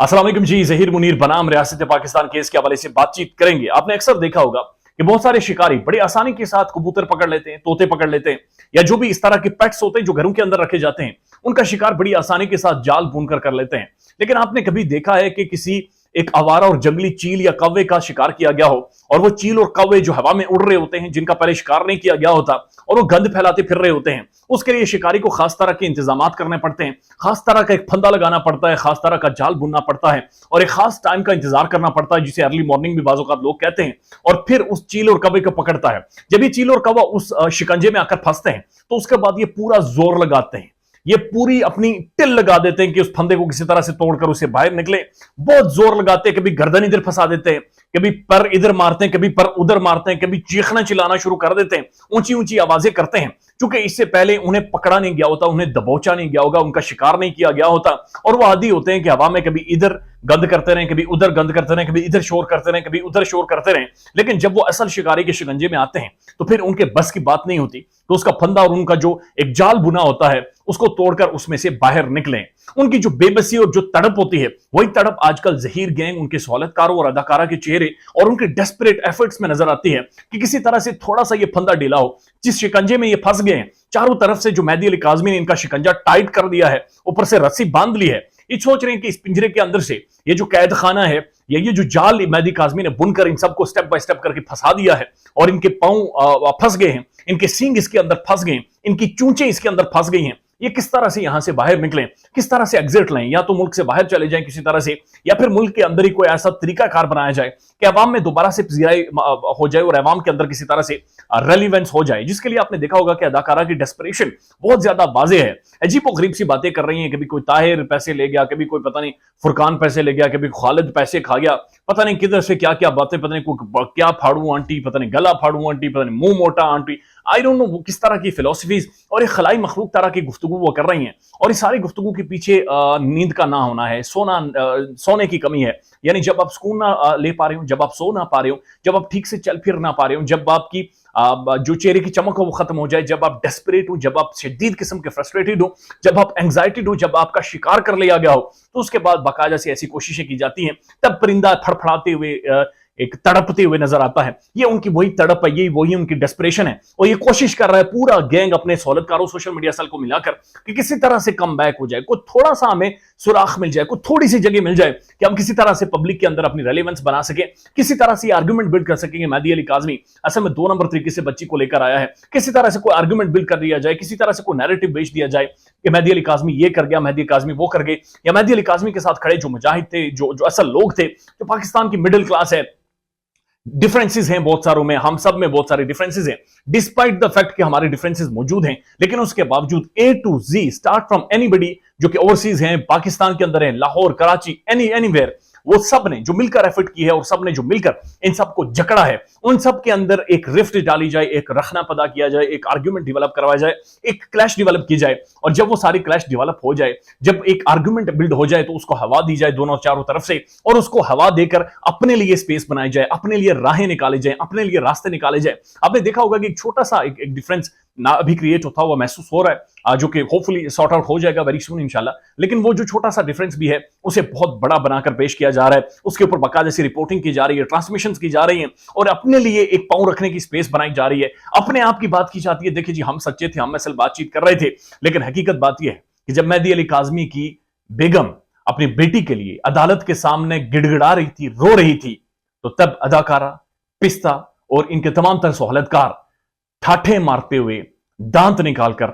अस्सलाम वालेकुम जी। ज़हीर मुनीर बनाम रियासत पाकिस्तान केस के हवाले से बातचीत करेंगे। आपने अक्सर देखा होगा कि बहुत सारे शिकारी बड़ी आसानी के साथ कबूतर पकड़ लेते हैं, तोते पकड़ लेते हैं, या जो भी इस तरह के पेट्स होते हैं जो घरों के अंदर रखे जाते हैं, उनका शिकार बड़ी आसानी के साथ जाल बुनकर कर लेते हैं। लेकिन आपने कभी देखा है कि किसी एक आवारा और जंगली चील या कौवे का शिकार किया गया हो, और वो चील और कौवे जो हवा में उड़ रहे होते हैं, जिनका पहले शिकार नहीं किया गया होता, और वो गंद फैलाते फिर रहे होते हैं। उसके लिए शिकारी को खास तरह के इंतजामात करने पड़ते हैं, खास तरह का एक फंदा लगाना पड़ता है, खास तरह का जाल बुनना पड़ता है, और एक खास टाइम का इंतजार करना पड़ता है जिसे अर्ली मॉर्निंग भी बाज़ लोग कहते हैं। और फिर उस चील और कौवे को पकड़ता है। जब ये चील और कौवा उस शिकंजे में आकर फंसते हैं तो उसके बाद ये पूरा जोर लगाते हैं, ये पूरी अपनी टिल लगा देते हैं कि उस फंदे को किसी तरह से तोड़कर उसे बाहर निकले। बहुत जोर लगाते हैं, कभी गर्दन इधर फंसा देते हैं, कभी पर इधर मारते हैं, कभी पर उधर मारते हैं, कभी चीखना चिल्लाना शुरू कर देते हैं, ऊंची ऊंची आवाजें करते हैं। क्योंकि इससे पहले उन्हें पकड़ा नहीं गया होता, उन्हें दबोचा नहीं गया होगा, उनका शिकार नहीं किया गया होता, और वो आदी होते हैं कि हवा में कभी इधर गंद करते रहे, कभी उधर गंद करते रहे, कभी इधर शोर करते रहे, कभी उधर शोर करते रहे। लेकिन जब वो असल शिकारी के शिकंजे में आते हैं तो फिर उनके बस की बात नहीं होती, तो उसका फंदा और उनका जो एक जाल बुना होता है उसको तोड़कर उसमें से बाहर निकले। उनकी जो बेबसी और जो तड़प होती है, वही तड़प आजकल ज़हीर गैंग, उनके सहूलतकारों और अदाकारा के चेहरे और उनके डेस्परेट एफर्ट्स में नजर आती है कि किसी तरह से थोड़ा सा ये फंदा ढीला हो। जिस शिकंजे में ये फंस गए हैं, चारों तरफ से जो मेहदी अली काज़मी ने इनका शिकंजा टाइट कर दिया है, ऊपर से रस्सी बांध ली है, ये सोच रहे हैं कि इस पिंजरे के अंदर से ये जो कैद खाना है, या ये जो जाल मेहदी काज़मी ने बुनकर इन सबको स्टेप बाय स्टेप करके फंसा दिया है, और इनके पांव फंस गए हैं, इनके सींग इसके अंदर फंस गए, इनकी चूंचें इसके अंदर फंस गई हैं, ये किस तरह से यहां से बाहर निकलें, किस तरह से एग्जिट लें, या तो मुल्क से बाहर चले जाएं किसी तरह से, या फिर मुल्क के अंदर ही कोई ऐसा तरीकाकार बनाया जाए कि अवाम में दोबारा से पजीराई हो जाए और अवाम के अंदर किसी तरह से रेलिवेंस हो जाए। जिसके लिए आपने देखा होगा कि अदाकारा की डेस्परेशन बहुत ज्यादा वाज़ेह है। अजीबोगरीब सी बातें कर रही हैं, कभी कोई ताहिर पैसे ले गया, कभी कोई पता नहीं फुरकान पैसे ले गया, कभी खालिद पैसे खा गया, पता नहीं किधर से क्या क्या बातें, पता नहीं कोई क्या फाड़ू आंटी, पता नहीं गला फाड़ू आंटी, पता नहीं मुंह मोटा आंटी, आई डोंट नो वो किस तरह की फिलोसफीज और एक खलाई मखलूक तरह की गुफ्तगू वो कर रही हैं। और इस सारी गुफ्तगू के पीछे नींद का ना होना है, सोने की कमी है। यानी जब आप सुकून ना ले पा रहे हो, जब आप सो ना पा रहे हो, जब आप ठीक से चल फिर ना पा रहे हो, जब आपकी जो चेहरे की चमक हो वो खत्म हो जाए, जब आप डेस्परेट हो, जब आप शदीद किस्म के फ्रस्ट्रेटेड हो, जब आप एंग्जाइटेड हो, जब आपका शिकार कर लिया गया हो, तो उसके बाद बाकायदा से ऐसी कोशिशें की जाती हैं। तब परिंदा फड़फड़ाते हुए एक तड़पते हुए नजर आता है। ये उनकी वही तड़प है, ये वही उनकी डेस्परेशन है, और ये कोशिश कर रहा है पूरा गैंग अपने सहूलतकारों सोशल मीडिया सेल को मिलाकर कि किसी तरह से कम बैक हो जाए, कोई थोड़ा सा हमें सुराख मिल जाए, कोई थोड़ी सी जगह मिल जाए कि हम किसी तरह से पब्लिक के अंदर अपनी रेलेवेंस बना सके, किसी तरह से आर्गुमेंट बिल्ड कर सकेंगे। मेहदी अली काज़मी असल में 2 नंबर तरीके से बच्ची को लेकर आया है, किसी तरह से कोई आर्गुमेंट बिल्ड कर दिया जाए, किसी तरह से कोई नैरेटिव बेच दिया जाए कि मेहदी अली काज़मी ये कर गया, मेहदी अली काज़मी वो कर गए, या मेहदी अली काज़मी के साथ खड़े जो मुजाहिद थे, जो असल लोग थे, जो पाकिस्तान की मिडिल क्लास है। डिफरेंसेस हैं बहुत सारों में, हम सब में बहुत सारे डिफरेंसेस हैं, डिस्पाइट द फैक्ट कि हमारे डिफरेंसेस मौजूद हैं, लेकिन उसके बावजूद A to G start from anybody जो कि ओवरसीज हैं, पाकिस्तान के अंदर है, लाहौर, कराची, एनीवेयर, वो सब ने जो मिलकर एफर्ट की है और सब ने जो मिलकर इन सबको जकड़ा है, उन सब के अंदर एक रिफ्ट डाली जाए, एक रखना पदा किया जाए, एक आर्ग्यूमेंट डेवलप करवाया जाए, एक क्लैश डेवलप की जाए, और जब वो सारी क्लैश डेवलप हो जाए, जब एक आर्ग्यूमेंट बिल्ड हो जाए, तो उसको हवा दी जाए दोनों चारों तरफ से, और उसको हवा देकर अपने लिए स्पेस बनाई जाए, अपने लिए राहें निकाले जाए, अपने लिए रास्ते निकाले जाए। आपने देखा होगा कि एक छोटा सा एक डिफरेंस ना अभी क्रिएट होता हुआ महसूस हो रहा है, जो कि होपफुली सॉर्ट आउट हो जाएगा वेरी सून इंशाल्लाह। लेकिन वो जो छोटा सा डिफरेंस भी है उसे बहुत बड़ा बनाकर पेश किया जा रहा है, उसके ऊपर बाकायदा से रिपोर्टिंग की जा रही है, ट्रांसमिशंस की जा रही है, और अपने लिए एक पांव रखने की स्पेस बनाई जा रही है, अपने आप की बात की जाती है। देखिए जी, हम सच्चे थे, हम असल बातचीत कर रहे थे, लेकिन हकीकत बात यह है कि जब मेहदी अली काज़मी की बेगम अपनी बेटी के लिए अदालत के सामने गिड़गिड़ा रही थी, रो रही थी, तो तब अदाकारा, पिस्ता और इनके तमाम तरह सहूलतकार ठाठे मारते हुए, दांत निकालकर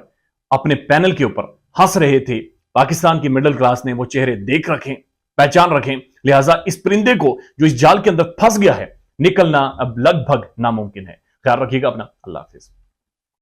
अपने पैनल के ऊपर हंस रहे थे। पाकिस्तान की मिडिल क्लास ने वो चेहरे देख रखे, पहचान रखें, लिहाजा इस परिंदे को जो इस जाल के अंदर फंस गया है, निकलना अब लगभग नामुमकिन है। ख्याल रखिएगा अपना। अल्लाह हाफिज।